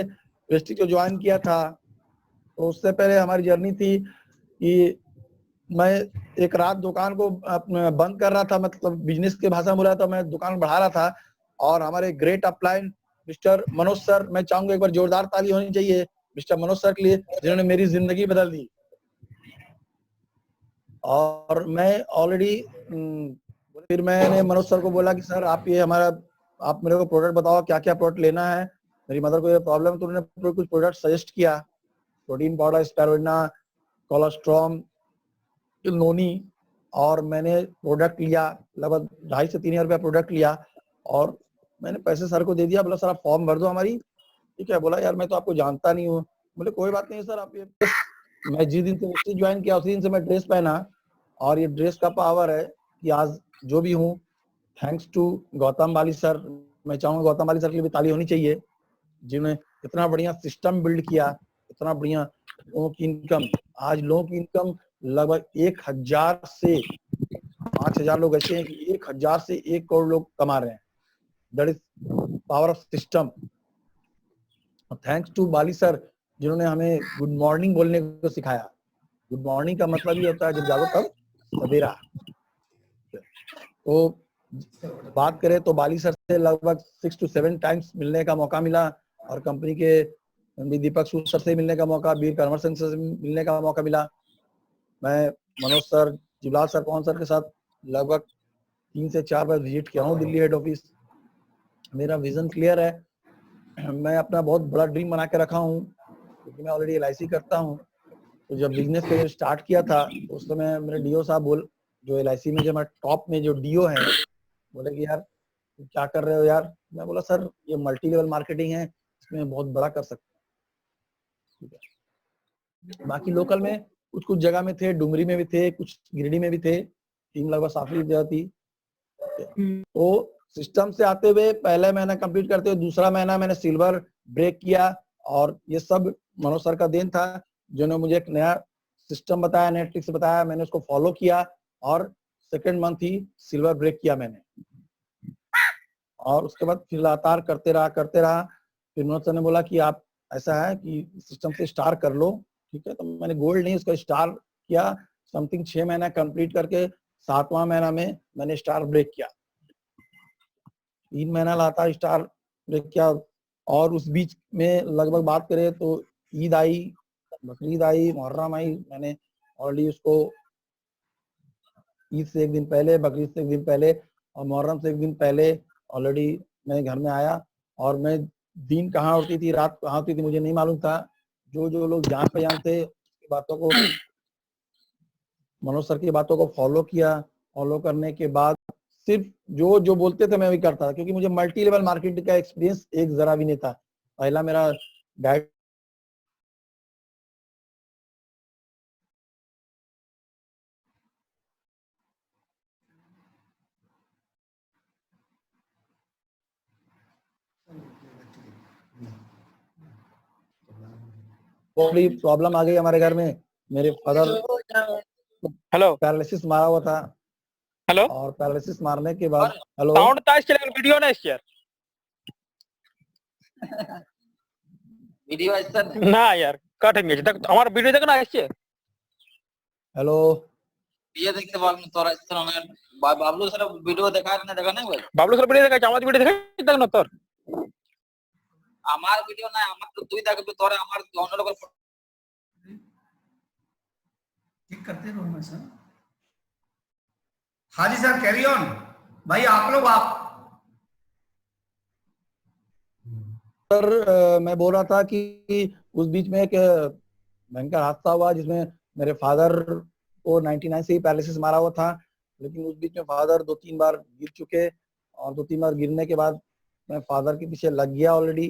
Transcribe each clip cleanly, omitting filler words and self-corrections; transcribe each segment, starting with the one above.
वेस्टी को ज्वाइन किया था, तो उससे पहले हमारी जर्नी थी कि मैं एक रात दुकान को बंद कर रहा था, मतलब बिजनेस के भाषा में बोला था, मैं दुकान बढ़ा रहा था, और हमारे great upline mister Manoj sir, मैं चाहूंगा एक बार जोरदार ताली होनी चाहिए मिस्टर मनोज सर के लिए, जिन्होंने मेरी जिंदगी बदल दी। और मैं ऑलरेडी फिर मैंने मनोज सर को बोला कि सर आप मेरे को प्रोडक्ट बताओ, क्या क्या प्रोडक्ट लेना है, मेरी मदर को ये प्रॉब्लम, तो उन्होंने कुछ प्रोडक्ट सजेस्ट किया, प्रोटीन पाउडर, स्पारुलिना, कोलेस्ट्रॉम, नोनी, और मैंने प्रोडक्ट लिया, लगभग 2,500 से 3,000 रुपया प्रोडक्ट लिया, और मैंने पैसे सर को दे दिया। बोला सर आप फॉर्म भर दो हमारी, ठीक है। बोला यार मैं तो आपको जानता नहीं हूँ। बोले कोई बात नहीं सर, आप ये मैं जिस दिन से ज्वाइन किया उसी दिन से मैं ड्रेस पहना, और ये ड्रेस का पावर है कि आज जो भी हूँ, thanks to Gautam Bali sir. मैं चाहूंगा गौतम बाली सर के लिए भी ताली होनी चाहिए, जिन्होंने इतना बढ़िया सिस्टम बिल्ड किया, इतना बढ़िया लोगों की इनकम। आज लोगों की इनकम लगभग 1,000 से 5,000 लोग ऐसे हैं कि 1,000 से 1 करोड़ लोग कमा रहे हैं। That is power of system. Thanks to Bali sir, जिन्होंने हमें गुड मॉर्निंग बोलने को सिखाया। गुड मॉर्निंग का मतलब ये होता है जब जागो तब सवेरा। तो बात करें तो बाली सर से लगभग 6 to 7 टाइम्स मिलने का मौका मिला, और कंपनी के दीपक सूद सर से मिलने का मौका, वीर कंवर सिंह से मिलने का मौका मिला। मैं मनोज सर, जुलाल सर, पवन सर के साथ लगभग 3 से 4 बार विजिट किया हूँ दिल्ली हेड ऑफिस। मेरा विजन क्लियर है, मैं अपना बहुत बड़ा ड्रीम बना के रखा हूँ, क्योंकि मैं ऑलरेडी LIC करता हूँ। तो जब बिजनेस करियर स्टार्ट किया था उस समय मेरे डीओ साहब जो LIC में जो हमारे टॉप में जो डीओ हैं, बोले कि यार क्या कर रहे हो यार। मैं बोला सर ये मल्टी लेवल मार्केटिंग है, इसमें बहुत बड़ा कर सकते हैं। बाकी लोकल में कुछ कुछ जगह में थे, डुमरी में भी थे, कुछ गिरिडीह में भी थे, टीम लगभग साफी जगह थी। तो सिस्टम से आते हुए पहले महीना कंप्लीट करते हुए दूसरा महीना मैंने सिल्वर ब्रेक किया, और ये सब मनोज सर का देन था, जिन्होंने मुझे एक नया सिस्टम बताया, नया ट्रिक्स बताया, मैंने उसको फॉलो किया, और सेकंड मंथ ही सिल्वर ब्रेक किया मैंने। और उसके बाद फिर लगातार करते रहा। फिर मनोज सर ने बोला कि आप ऐसा है कि सिस्टम से स्टार कर लो, ठीक है। तो मैंने गोल्ड नहीं, उसका स्टार किया। समथिंग 6 महीना कंप्लीट करके 7वां महीना में मैंने स्टार ब्रेक किया। 3 महीना लगातार स्टार ब्रेक किया, और उस बीच में लगभग बात करें तो ईद आई, बकरीद आई, मुहर्रम आई। मैंने ऑलरेडी उसको ईद से 1 दिन पहले, बकरीद से 1 दिन पहले, और मुहर्रम से 1 दिन पहले ऑलरेडी मैं घर में आया। और मैं दिन कहाँ होती थी, रात कहाँ होती थी, मुझे नहीं मालूम था। जो लोग जान पहचान थे उसकी बातों को, मनोज सर की बातों को फॉलो किया। फॉलो करने के बाद सिर्फ जो बोलते थे मैं वही करता था, क्योंकि मुझे मल्टी लेवल मार्केटिंग का एक्सपीरियंस एक जरा भी नहीं था। पहला मेरा गाइड प्रॉब्लम आ गई हमारे घर में। मेरे फादर हेलो पैरालिसिस मारा हुआ था, हेलो, और पैरालिसिस मारने के बाद हेलो साउंड ताज चलेगा, वीडियो ना शेयर ভিডিও আসছে না यार কাটেন গেছে দেখ আমার ভিডিও দেখো না আসছে हेलो ভিডিও দেখতে পারবেন তোরা আসছে না বাবলু স্যার ভিডিও দেখা না ভাই বাবলু স্যার ভিডিও দেখাচ্ছে আমার ভিডিও দেখাচ্ছে দেখ না তোর আমার ভিডিও না, আমার তো তুই দেখবি, তোরা আমার অন্য লোকের चेक करते रहो मैं सर। हाँ जी सर, कैरी ऑन भाई, आप लोग आप सर मैं बोल रहा था कि उस बीच में एक भयंकर हादसा हुआ, जिसमें मेरे फादर को 99 से ही पैरालिसिस मारा हुआ था। लेकिन उस बीच में फादर 2-3 बार गिर चुके, और 2-3 बार गिरने के बाद मैं फादर के पीछे लग गया ऑलरेडी।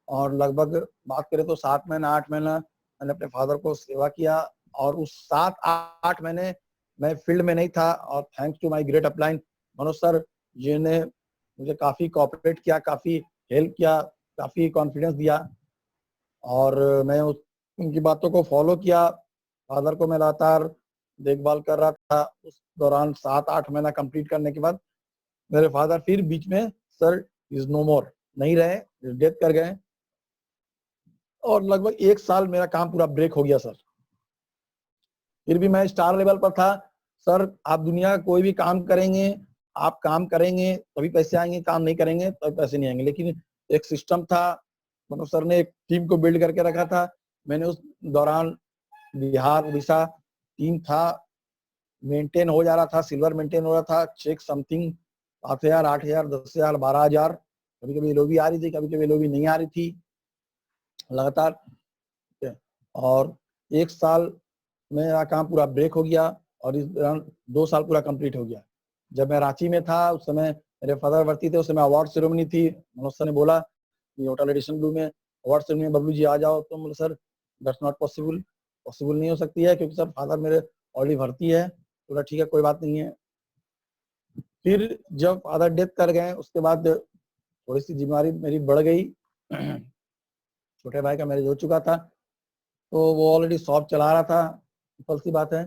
और लगभग बात करें तो 7 महीना 8 महीना मैंने अपने फादर को सेवा किया। और उस 7-8 महीने मैं फील्ड में नहीं था, और thanks to my great upline Manoj sir, जिन्होंने मुझे काफी कोऑपरेट किया, काफी हेल्प किया, काफी कॉन्फिडेंस दिया, और मैं उनकी बातों को फॉलो किया। फादर को मैं लगातार देखभाल कर रहा था। उस दौरान 7-8 महीना कंप्लीट करने के बाद मेरे फादर फिर बीच में सर इज नो मोर नहीं रहे, डेथ कर गए। और लगभग 1 साल मेरा काम पूरा ब्रेक हो गया सर। फिर भी मैं स्टार लेवल पर था। सर आप दुनिया का कोई भी काम करेंगे, आप काम करेंगे तभी पैसे आएंगे, काम नहीं करेंगे तभी पैसे नहीं आएंगे। लेकिन एक सिस्टम था, मनोज सर ने एक टीम को बिल्ड करके रखा था। मैंने उस दौरान बिहार उड़ीसा टीम था, मेंटेन हो जा रहा था, सिल्वर मेंटेन हो रहा था, चेक समथिंग 7,000, 8,000, 10,000, 12,000, कभी कभी लोबी आ रही थी, कभी कभी लोबी नहीं आ रही थी लगातार। और 1 साल मेरा काम पूरा ब्रेक हो गया और इस दौरान 2 साल पूरा कंप्लीट हो गया। जब मैं रांची में था उस समय मेरे फादर भर्ती थे, उस समय अवार्ड सेरेमनी थी। मनोज सर ने बोला कि होटल एडिशन ब्लू में अवार्ड सेरेमनी में बबलू जी आ जाओ, तो बोले sir that's not possible, possible नहीं हो सकती है क्योंकि सर फादर मेरे ऑलरेडी भर्ती है। बोला ठीक है कोई बात नहीं है। फिर जब फादर डेथ कर गए उसके बाद थोड़ी सी जिम्मेदारी मेरी बढ़ गई। छोटे भाई का मैरिज हो चुका था तो वो ऑलरेडी शॉप चला रहा था, सिंपल सी बात है।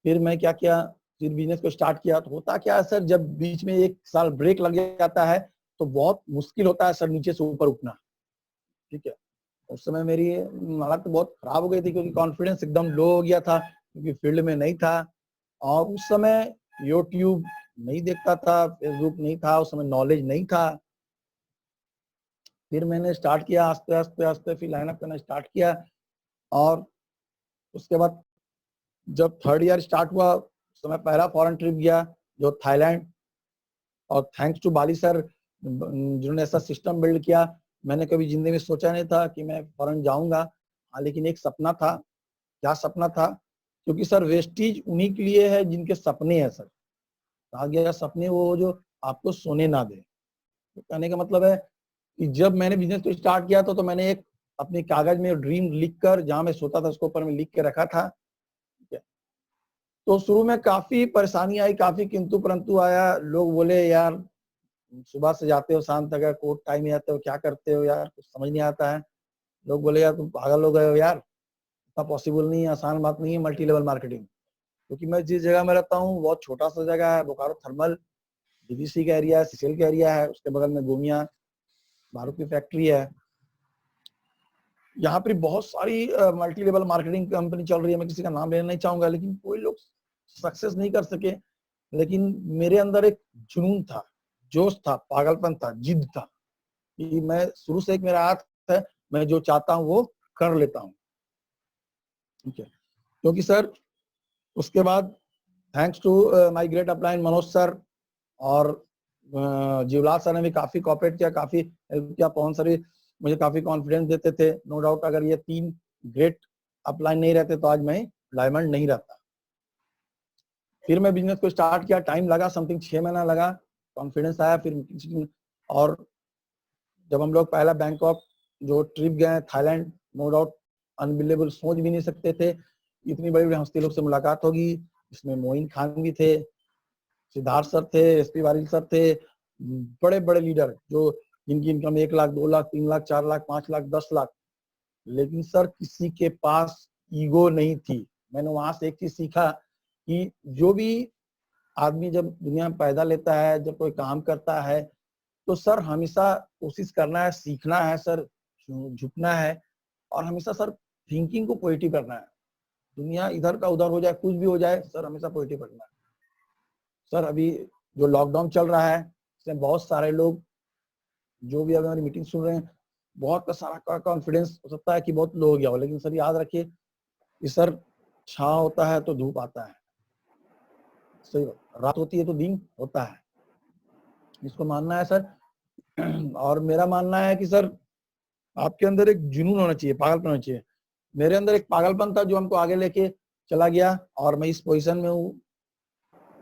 फिर मैं क्या किया, फिर बिजनेस को स्टार्ट किया। तो होता क्या है सर, जब बीच में 1 साल ब्रेक लग जाता है तो बहुत मुश्किल होता है सर नीचे से ऊपर उठना। ठीक है, उस समय मेरी हालत तो बहुत खराब हो गई थी क्योंकि कॉन्फिडेंस एकदम लो हो गया था क्योंकि फील्ड में नहीं था। और उस समय यूट्यूब नहीं देखता था, फेसबुक नहीं था, उस समय नॉलेज नहीं था। फिर मैंने स्टार्ट किया आस्ते आस्ते आस्ते, फिर लाइनअप करना स्टार्ट किया। और उसके बाद जब 3rd ईयर स्टार्ट हुआ उस समय पहला फॉरेन ट्रिप गया जो थाईलैंड। और थैंक्स टू बाली सर जिन्होंने ऐसा सिस्टम बिल्ड किया। मैंने कभी जिंदगी में सोचा नहीं था कि मैं फॉरेन जाऊंगा, हाँ लेकिन एक सपना था। क्या सपना था, क्योंकि सर वेस्टीज उन्हीं के लिए है जिनके सपने हैं सर। कहा गया सपने वो जो आपको सोने ना दे। तो कहने का मतलब है कि जब मैंने बिजनेस को स्टार्ट किया तो मैंने एक अपने कागज में ड्रीम लिख कर, जहां मैं सोता था उसको ऊपर में लिख के रखा था। तो शुरू में काफी परेशानी आई, काफी किंतु परंतु आया। लोग बोले यार सुबह से जाते हो शाम तक कोर्ट टाइम में आते हो, क्या करते हो यार, कुछ समझ नहीं आता है। लोग बोले यार तुम पागल हो गए हो यार, इतना पॉसिबल नहीं है, आसान बात नहीं है मल्टी लेवल मार्केटिंग। क्योंकि मैं जिस जगह में रहता हूँ बहुत छोटा सा जगह है, बोकारो थर्मल डीवीसी का एरिया है, सीसीएल का एरिया है, उसके बगल में गोमिया बारूद की फैक्ट्री है। यहाँ पर बहुत सारी मल्टी लेवल मार्केटिंग कंपनी चल रही है, मैं किसी का नाम लेना नहीं चाहूंगा, लेकिन कोई लोग सक्सेस नहीं कर सके। लेकिन मेरे अंदर एक जुनून था, जोश था, पागलपन था, जिद था कि मैं शुरू से एक मेरा हाथ है, मैं जो चाहता हूँ वो कर लेता हूँ। ठीक है, क्योंकि सर उसके बाद thanks to my great upline Manoj sir और जीवलाल सर ने भी काफी कोऑपरेट किया, काफी हेल्प किया। पवन सर भी मुझे काफी कॉन्फिडेंस देते थे। नो डाउट अगर ये 3 ग्रेट अपलाइन नहीं रहते तो आज मैं डायमंड नहीं रहता। फिर मैं बिजनेस को स्टार्ट किया, टाइम लगा, समथिंग 6 महीना लगा, कॉन्फिडेंस आया। फिर और जब हम लोग पहला बैंकॉक जो ट्रिप गए थाईलैंड, नो डाउट अनबिलीवेबल, सोच भी नहीं सकते थे इतनी बड़ी बड़ी हस्ती लोग से मुलाकात होगी। इसमें मोइन खान भी थे, सिद्धार्थ सर थे, एसपी वारिल सर थे, बड़े बड़े लीडर जो जिनकी इनकम 1 लाख, 2 लाख, 3 लाख, 4 लाख, 5 लाख, 10 लाख। लेकिन सर किसी के पास ईगो नहीं थी। मैंने वहां से एक चीज सीखा कि जो भी आदमी जब दुनिया में पैदा लेता है, जब कोई काम करता है तो सर हमेशा कोशिश करना है, सीखना है सर, झुकना है और हमेशा सर थिंकिंग को पॉजिटिव करना है। दुनिया इधर का उधर हो जाए, कुछ भी हो जाए, सर हमेशा पॉजिटिव रखना है। सर अभी जो लॉकडाउन चल रहा है इसमें बहुत सारे लोग जो भी अभी हमारी मीटिंग सुन रहे हैं, बहुत का सारा कॉन्फिडेंस हो सकता है कि बहुत लो हो गया हो, लेकिन सर याद रखिए कि सर छाँव होता है तो धूप आता है, सही रात होती है तो दिन होता है, इसको मानना है सर। और मेरा मानना है कि सर आपके अंदर एक जुनून होना चाहिए, पागलपन होना चाहिए। मेरे अंदर एक पागलपन था जो हमको आगे लेके चला गया और मैं इस पोजीशन में हूँ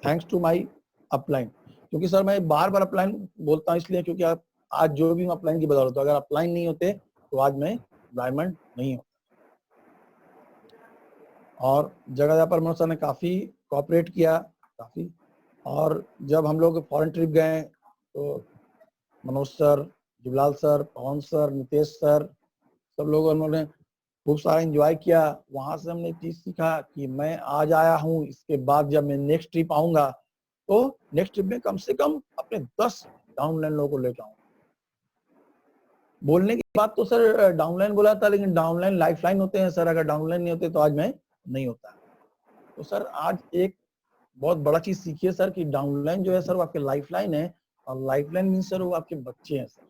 थैंक्स टू माय अपलाइन। क्योंकि सर मैं बार बार अपलाइन बोलता हूँ इसलिए क्योंकि आप आज जो भी अपलाइन की बदौलत, अगर अपलाइन नहीं होते तो आज मैं डायमंड नहीं होता। और जगह जगह पर मनोज सर ने काफी कोऑपरेट किया, काफी। और जब हम लोग फॉरेन ट्रिप गए तो मनोज सर, जीवलाल सर, पवन सर, नितेश सर, सब लोगों ने खूब सारा एंजॉय किया। वहां से हमने एक चीज सीखा कि मैं आज आया हूँ, इसके बाद जब मैं नेक्स्ट ट्रिप आऊंगा तो नेक्स्ट ट्रिप में कम से कम अपने 10 डाउनलाइन लोगों को लेकर आऊंगा। बोलने की बात तो सर डाउनलाइन बोला था, लेकिन डाउनलाइन लाइफलाइन होते हैं सर, अगर डाउनलाइन नहीं होते तो आज मैं नहीं होता। तो सर आज एक बहुत बड़ा चीज सीखिए सर कि डाउनलाइन जो है सर वो आपके लाइफलाइन है, और लाइफलाइन मीन सर वो आपके बच्चे हैं सर,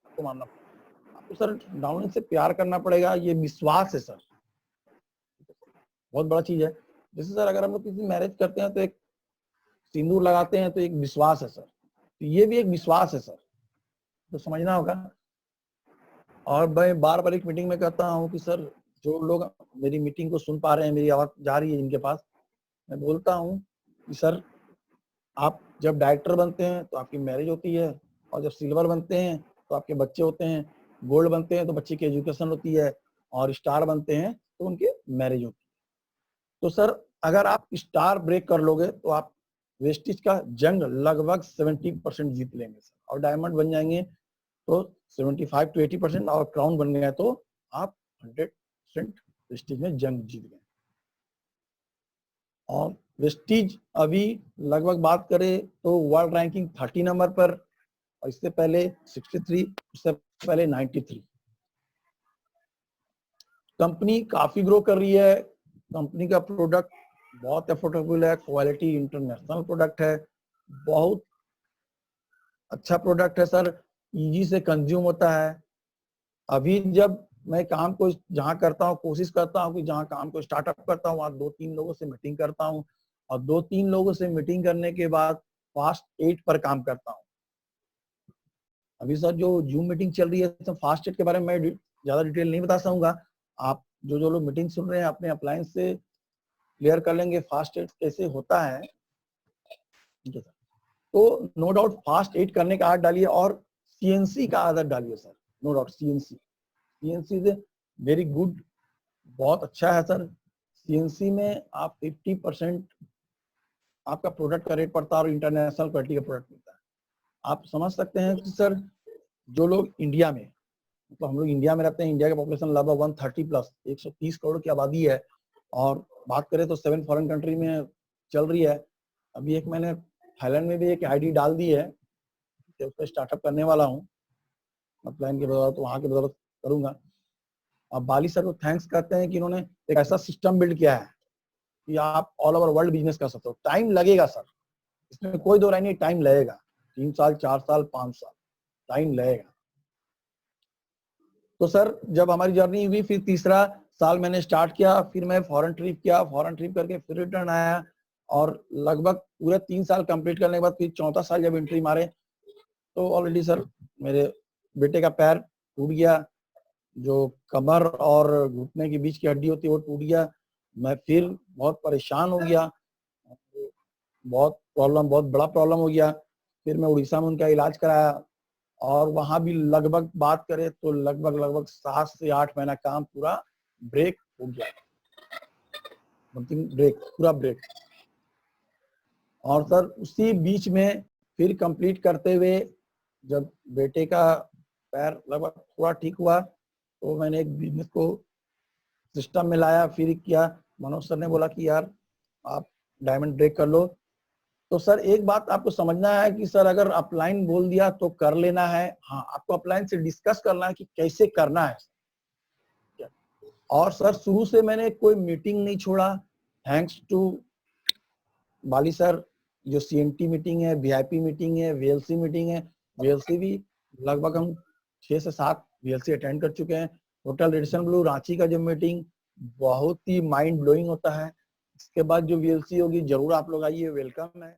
आपको मानना पड़ेगा। आपको सर डाउनलाइन से प्यार करना पड़ेगा, ये विश्वास है सर, बहुत बड़ा चीज है। जैसे सर अगर हम लोग किसी मैरिज करते हैं तो एक सिंदूर लगाते हैं तो एक विश्वास है सर, तो ये भी एक विश्वास है सर, तो समझना होगा। और मैं बार बार एक मीटिंग में कहता हूँ कि सर जो लोग मेरी मीटिंग को सुन पा रहे हैं, मेरी आवाज जा रही है इनके पास, मैं बोलता हूँ कि सर आप जब डायरेक्टर बनते हैं तो आपकी मैरिज होती है, और जब सिल्वर बनते हैं तो आपके बच्चे होते हैं, गोल्ड बनते हैं तो बच्चे की एजुकेशन होती है, और स्टार बनते हैं तो उनके मैरिज होती है। तो सर अगर आप स्टार ब्रेक कर लोगे तो आप वेस्टिज का जंग लगभग 70% जीत लेंगे सर, और डायमंड बन जाएंगे तो 75 to 80%, और क्राउन बन गया तो आप 100% वेस्टिज में जंग जीत गए। और वेस्टिज अभी लगभग बात करें तो वर्ल्ड रैंकिंग 30 नंबर पर, और इससे पहले 63, उससे पहले 93। कंपनी काफी ग्रो कर रही है, कंपनी का प्रोडक्ट बहुत अफोर्डेबल है, क्वालिटी इंटरनेशनल प्रोडक्ट है, बहुत अच्छा प्रोडक्ट है सर, इजी से कंज्यूम होता है। अभी जब मैं काम को जहाँ करता हूँ, कोशिश करता हूँ कि जहाँ काम को स्टार्टअप करता हूँ वहाँ 2-3 लोगों से मीटिंग करता हूँ, और 2-3 लोगों से मीटिंग करने के बाद फास्ट 8 पर काम करता हूँ। अभी सर जो जूम मीटिंग चल रही है तो फास्ट 8 के बारे में मैं ज्यादा डिटेल नहीं बता सकूंगा, आप जो लोग मीटिंग सुन रहे हैं अपने अप्लायंस से क्लियर कर लेंगे फास्ट 8 कैसे होता है। ठीक है सर, तो नो डाउट फास्ट 8 करने का आदत डालिए, और सीएनसी का आदत डालिए sir, no doubt CNC is very good, बहुत अच्छा है सर। सीएनसी में आप 50% आपका प्रोडक्ट का रेट पड़ता है और इंटरनेशनल क्वालिटी का प्रोडक्ट मिलता है। आप समझ सकते हैं कि सर जो लोग इंडिया में, मतलब हम लोग इंडिया में रहते हैं, इंडिया की पॉपुलेशन लगभग 130 प्लस 130 करोड़ की आबादी है, और बात करें तो 7 फॉरेन कंट्री में चल रही है। अभी एक मैंने थाईलैंड में भी एक आईडी डाल दी है, उस पर स्टार्टअप करने वाला हूँ, अपलाइन की बदौलत, वहाँ की बदौलत करूंगा। अब बाली सर को थैंक्स करते हैं कि इन्होंने एक ऐसा सिस्टम बिल्ड किया है कि आप ऑल ओवर वर्ल्ड बिजनेस कर सकते हो। टाइम लगेगा सर, इसमें कोई दो राय नहीं, टाइम लगेगा, 3 साल 4 साल 5 साल टाइम लगेगा। तो सर जब हमारी जर्नी हुई, फिर तीसरा साल मैंने स्टार्ट किया, फिर मैं फॉरेन ट्रिप किया, फॉरेन ट्रिप करके फिर रिटर्न आया, और लगभग पूरे 3 साल कंप्लीट करने के बाद फिर चौथा साल जब एंट्री मारे तो ऑलरेडी सर मेरे बेटे का पैर टूट गया, जो कमर और घुटने के बीच की हड्डी होती है वो टूट गया। मैं फिर बहुत परेशान हो गया, बहुत बड़ा प्रॉब्लम हो गया। फिर मैं उड़ीसा में उनका इलाज कराया, और वहां भी लगभग बात करें तो लगभग 7 से 8 महीना काम पूरा ब्रेक हो गया, पूरा ब्रेक। और सर उसी बीच में फिर कंप्लीट करते हुए जब बेटे का पैर लगभग थोड़ा ठीक हुआ तो मैंने एक बिजनेस को सिस्टम में लाया, फिर किया। मनोज सर ने बोला कि यार आप डायमंड ब्रेक कर लो। तो सर एक बात आपको समझना है कि सर अगर अपलाइन बोल दिया तो कर लेना है, हाँ आपको अपलाइन से डिस्कस करना है कि कैसे करना है। और सर शुरू से मैंने कोई मीटिंग नहीं छोड़ा, थैंक्स टू बाली सर। जो सीएनटी मीटिंग है, वीआईपी मीटिंग है, वीएलसी मीटिंग है, वीएलसी भी लगभग हम 6 से 7 वीएलसी अटेंड कर चुके हैं। होटल रेडिसन ब्लू रांची का जो मीटिंग बहुत ही माइंड ब्लोइंग होता है। इसके बाद जो वीएलसी होगी जरूर आप लोग आइए, वेलकम है।